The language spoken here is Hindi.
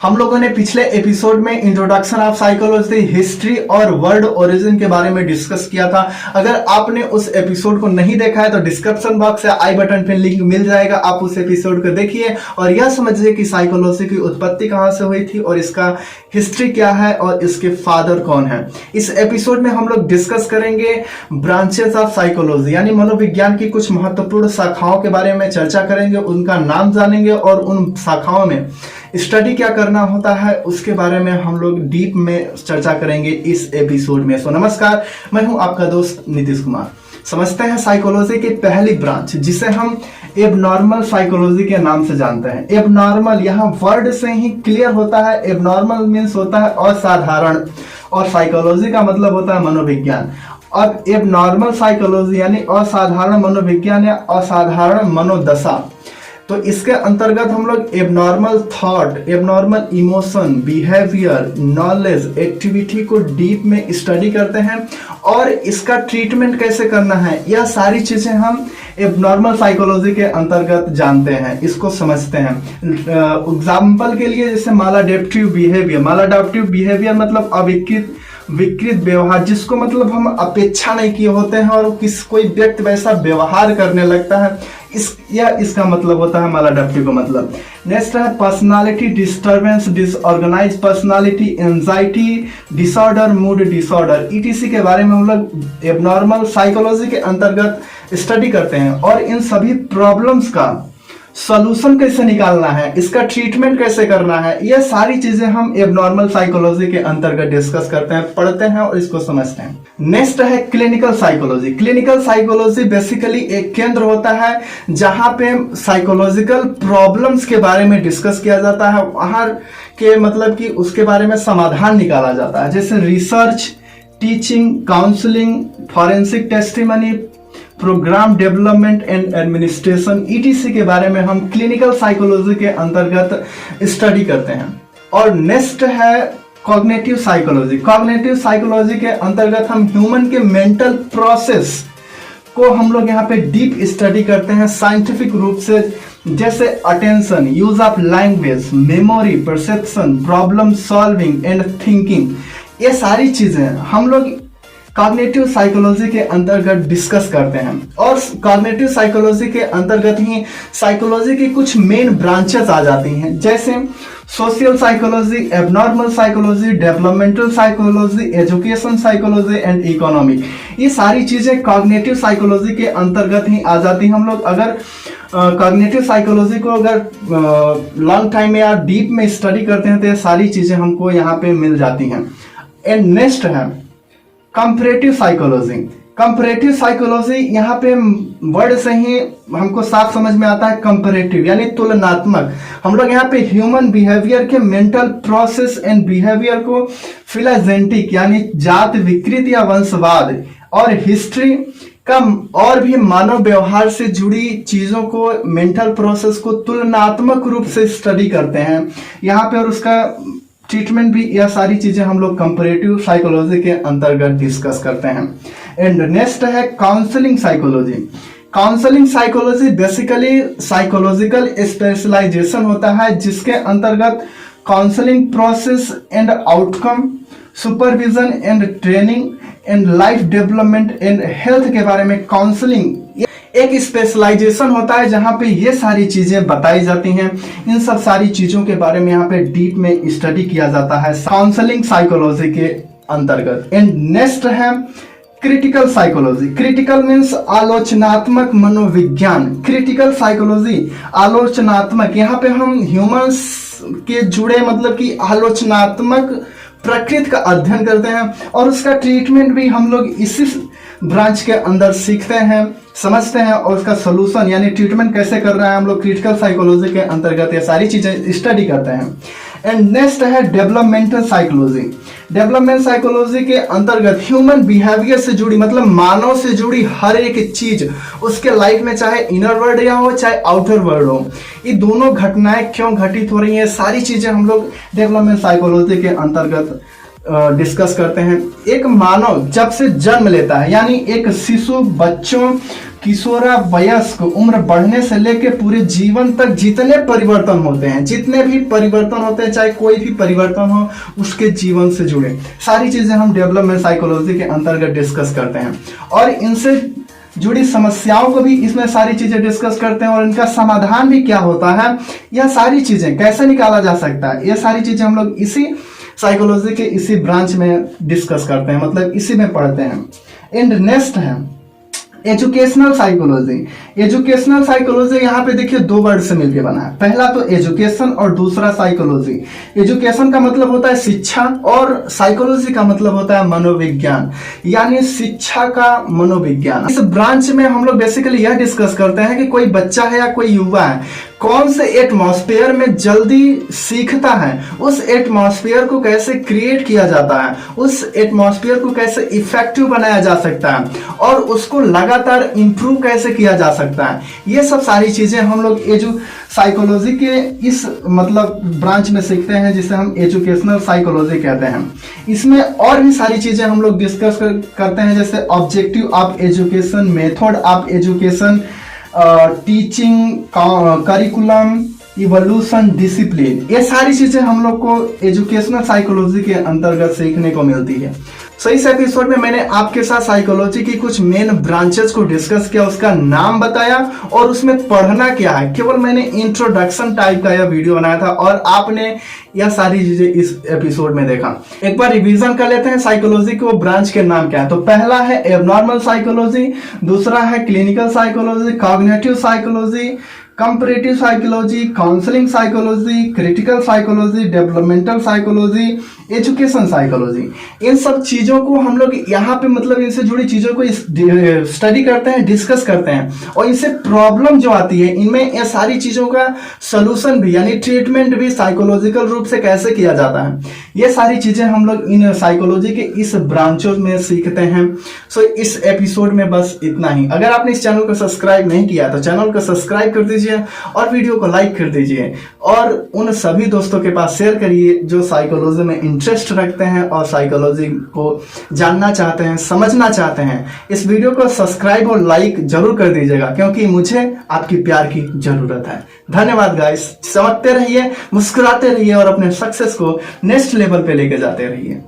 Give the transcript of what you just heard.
हम लोगों ने पिछले एपिसोड में इंट्रोडक्शन ऑफ साइकोलॉजी, हिस्ट्री और वर्ड ओरिजिन के बारे में डिस्कस किया था। अगर आपने उस एपिसोड को नहीं देखा है तो डिस्क्रिप्शन बॉक्स या आई बटन पे लिंक मिल जाएगा, आप उस एपिसोड को देखिए और यह समझिए कि साइकोलॉजी की उत्पत्ति कहां से हुई थी और इसका हिस्ट्री क्या है और इसके फादर कौन है। इस एपिसोड में हम लोग डिस्कस करेंगे ब्रांचेस ऑफ साइकोलॉजी यानी मनोविज्ञान की कुछ महत्वपूर्ण शाखाओं के बारे में चर्चा करेंगे, उनका नाम जानेंगे और उन शाखाओं में स्टडी क्या करना होता है उसके बारे में हम लोग डीप में चर्चा करेंगे इस एपिसोड में। सो नमस्कार, मैं हूं आपका दोस्त नीतीश कुमार। समझते हैं साइकोलॉजी की पहली ब्रांच जिसे हम एबनॉर्मल साइकोलॉजी के नाम से जानते हैं। एबनॉर्मल यहाँ वर्ड से ही क्लियर होता है। एबनॉर्मल मीन्स होता है असाधारण और साइकोलॉजी का मतलब होता है मनोविज्ञान। अब एबनॉर्मल साइकोलॉजी यानी असाधारण मनोविज्ञान या असाधारण मनोदशा, तो इसके अंतर्गत हम लोग abnormal thought, abnormal emotion, behaviour, knowledge, activity को डीप में स्टडी करते हैं और इसका ट्रीटमेंट कैसे करना है, यह सारी चीजें हम एबनॉर्मल साइकोलॉजी के अंतर्गत जानते हैं, इसको समझते हैं। एग्जाम्पल के लिए जैसे मालाडेप्टिव बिहेवियर। मालाडेप्टिव बिहेवियर मतलब विकृत व्यवहार, जिसको मतलब हम अपेक्षा नहीं किए होते हैं और कोई व्यक्ति वैसा व्यवहार करने लगता है, इसका मतलब होता है मालाडेप्टिव का मतलब। नेक्स्ट है personality disturbance, disorganise personality, anxiety disorder, mood disorder, etc के बारे में हम लोग एबनॉर्मल साइकोलॉजी के अंतर्गत स्टडी करते हैं और इन सभी प्रॉब्लम्स का सॉल्यूशन कैसे निकालना है, इसका ट्रीटमेंट कैसे करना है, यह सारी चीजें हम एबनॉर्मल साइकोलॉजी के अंतर्गत डिस्कस करते हैं, पढ़ते हैं और इसको समझते हैं। नेक्स्ट है clinical psychology. Clinical psychology basically एक केंद्र होता है जहां पे साइकोलॉजिकल प्रॉब्लम्स के बारे में डिस्कस किया जाता है, वहां के मतलब कि उसके बारे में समाधान निकाला जाता है, जैसे research, teaching, counselling, forensic testimony, programme development and administration, ETC के बारे में हम क्लिनिकल साइकोलॉजी के अंतर्गत स्टडी करते हैं। और नेक्स्ट है कॉग्निटिव साइकोलॉजी। कॉग्निटिव साइकोलॉजी के अंतर्गत हम ह्यूमन के मेंटल प्रोसेस को हम लोग यहाँ पे डीप स्टडी करते हैं साइंटिफिक रूप से, जैसे attention, use of language, memory, perception, problem solving and thinking, ये सारी चीजें हम लोग कॉग्निटिव साइकोलॉजी के अंतर्गत डिस्कस करते हैं। और कॉग्निटिव साइकोलॉजी के अंतर्गत ही साइकोलॉजी की कुछ मेन ब्रांचेस आ जाती हैं, जैसे social psychology, abnormal psychology, developmental psychology, education psychology and economic. ये सारी चीजें कॉग्निटिव साइकोलॉजी के अंतर्गत ही आ जाती हैं। हम लोग अगर कॉग्निटिव साइकोलॉजी को अगर लॉन्ग टाइम में या डीप में स्टडी करते हैं तो ये सारी चीजें हमको यहाँ पे मिल जाती हैं। एंड नेक्स्ट है कंपैरेटिव साइकोलॉजी। कंपैरेटिव साइकोलॉजी यहाँ पे वर्ड से ही हमको साफ समझ में आता है, कंपैरेटिव यानी तुलनात्मक। हम लोग यहाँ पे ह्यूमन बिहेवियर के मेंटल प्रोसेस एंड बिहेवियर को फिलोजेनेटिक यानी जात विकृत या वंशवाद और हिस्ट्री का और भी मानव व्यवहार से जुड़ी चीजों को, मेंटल प्रोसेस को तुलनात्मक रूप से स्टडी करते हैं यहाँ पे और उसका ट्रीटमेंट भी, यह सारी चीजें हम लोग कंपैरेटिव साइकोलॉजी के अंतर्गत डिस्कस करते हैं। एंड नेक्स्ट है counselling psychology. Counselling psychology basically psychological specialisation होता है जिसके अंतर्गत counselling process and outcome, supervision and training and life development and health के बारे में काउंसलिंग एक स्पेशलाइजेशन होता है जहां पे ये सारी चीजें बताई जाती हैं। इन सब सारी चीजों के बारे में यहाँ पे डीप में स्टडी किया जाता है काउंसलिंग साइकोलॉजी के अंतर्गत। एंड नेक्स्ट है क्रिटिकल साइकोलॉजी। क्रिटिकल मीन्स आलोचनात्मक मनोविज्ञान। क्रिटिकल साइकोलॉजी आलोचनात्मक, यहाँ पे हम ह्यूमंस के जुड़े मतलब कि आलोचनात्मक प्रकृति का अध्ययन करते हैं और उसका ट्रीटमेंट भी हम लोग इसी ब्रांच के अंदर सीखते हैं, समझते हैं और उसका सोल्यूशन यानी ट्रीटमेंट कैसे कर रहा है हम लोग क्रिटिकल साइकोलॉजी के अंतर्गत ये सारी चीजें स्टडी करते हैं। एंड नेक्स्ट है डेवलपमेंटल साइकोलॉजी। डेवलपमेंट साइकोलॉजी के अंतर्गत ह्यूमन बिहेवियर से जुड़ी मतलब मानव से जुड़ी हर एक चीज उसके लाइफ में, चाहे इनर वर्ल्ड या हो चाहे आउटर वर्ल्ड हो, ये दोनों घटनाएं क्यों घटित हो रही हैं, सारी चीजें हम लोग डेवलपमेंट साइकोलॉजी के अंतर्गत डिस्कस करते हैं। एक मानव जब से जन्म लेता है, यानी एक शिशु, बच्चों, किशोरा वयस्क उम्र बढ़ने से लेकर पूरे जीवन तक जितने परिवर्तन होते हैं, जितने भी परिवर्तन होते हैं, चाहे कोई भी परिवर्तन हो, उसके जीवन से जुड़े सारी चीजें हम डेवलपमेंट साइकोलॉजी के अंतर्गत डिस्कस करते हैं और इनसे जुड़ी समस्याओं को भी इसमें सारी चीजें डिस्कस करते हैं और इनका समाधान भी क्या होता है, यह सारी चीजें कैसे निकाला जा सकता है, यह सारी चीजें हम लोग इसी साइकोलॉजी के इसी ब्रांच में डिस्कस करते हैं, मतलब इसी में पढ़ते हैं। एंड नेक्स्ट है एजुकेशनल साइकोलॉजी। एजुकेशनल साइकोलॉजी यहाँ पे देखिए दो वर्ड से मिलकर बना है, पहला तो एजुकेशन और दूसरा साइकोलॉजी। एजुकेशन का मतलब होता है शिक्षा और साइकोलॉजी का मतलब होता है मनोविज्ञान, यानी शिक्षा का मनोविज्ञान। इस ब्रांच में हम लोग बेसिकली यह डिस्कस करते हैं कि कोई बच्चा है या कोई युवा है कौन से एटमॉस्फेयर में जल्दी सीखता है, उस एटमॉस्फेयर को कैसे क्रिएट किया जाता है, उस एटमॉस्फेयर को कैसे इफेक्टिव बनाया जा सकता है और उसको लगातार इंप्रूव कैसे किया जा सकता है। ये सब सारी चीजें हम लोग साइकोलॉजी के इस मतलब ब्रांच में सीखते हैं, जिसे हम एजुकेशनल साइकोलॉजी कहते हैं। इसमें और भी सारी चीजें हम लोग डिस्कस करते हैं, जैसे objective of education, method of education, teaching, curriculum, evolution, discipline. ये सारी चीजें हम लोग को एजुकेशनल साइकोलॉजी के अंतर्गत सीखने को मिलती है। सो इस एपिसोड में मैंने आपके साथ साइकोलॉजी की कुछ मेन ब्रांचेस को डिस्कस किया, उसका नाम बताया और उसमें पढ़ना क्या है। केवल मैंने इंट्रोडक्शन टाइप का यह वीडियो बनाया था और आपने यह सारी चीजें इस एपिसोड में देखा। एक बार रिवीजन कर लेते हैं साइकोलॉजी के वो ब्रांच के नाम क्या है। तो पहला है एबनॉर्मल साइकोलॉजी, दूसरा है clinical psychology, cognitive psychology, comparative psychology, counselling psychology, critical psychology, developmental psychology, education psychology. इन सब चीजों को हम लोग यहाँ पे मतलब इनसे जुड़ी चीजों को स्टडी करते हैं, डिस्कस करते हैं और इनसे प्रॉब्लम जो आती है इनमें ये सारी चीजों का सोल्यूशन भी यानी ट्रीटमेंट भी साइकोलॉजिकल रूप से कैसे किया जाता है, ये सारी चीजें हम लोग इन साइकोलॉजी के इस ब्रांचों में सीखते हैं। सो इस एपिसोड में बस इतना ही। अगर आपने इस चैनल को सब्सक्राइब नहीं किया तो चैनल को सब्सक्राइब कर दीजिए और वीडियो को लाइक कर दीजिए और उन सभी दोस्तों के पास शेयर करिए जो साइकोलॉजी में इंटरेस्ट रखते हैं और साइकोलॉजी को जानना चाहते हैं, समझना चाहते हैं। इस वीडियो को सब्सक्राइब और लाइक जरूर कर दीजिएगा क्योंकि मुझे आपकी प्यार की जरूरत है। धन्यवाद गाइस, समझते रहिए, मुस्कुराते रहिए और अपने सक्सेस को नेक्स्ट लेवल पे लेके जाते रहिए।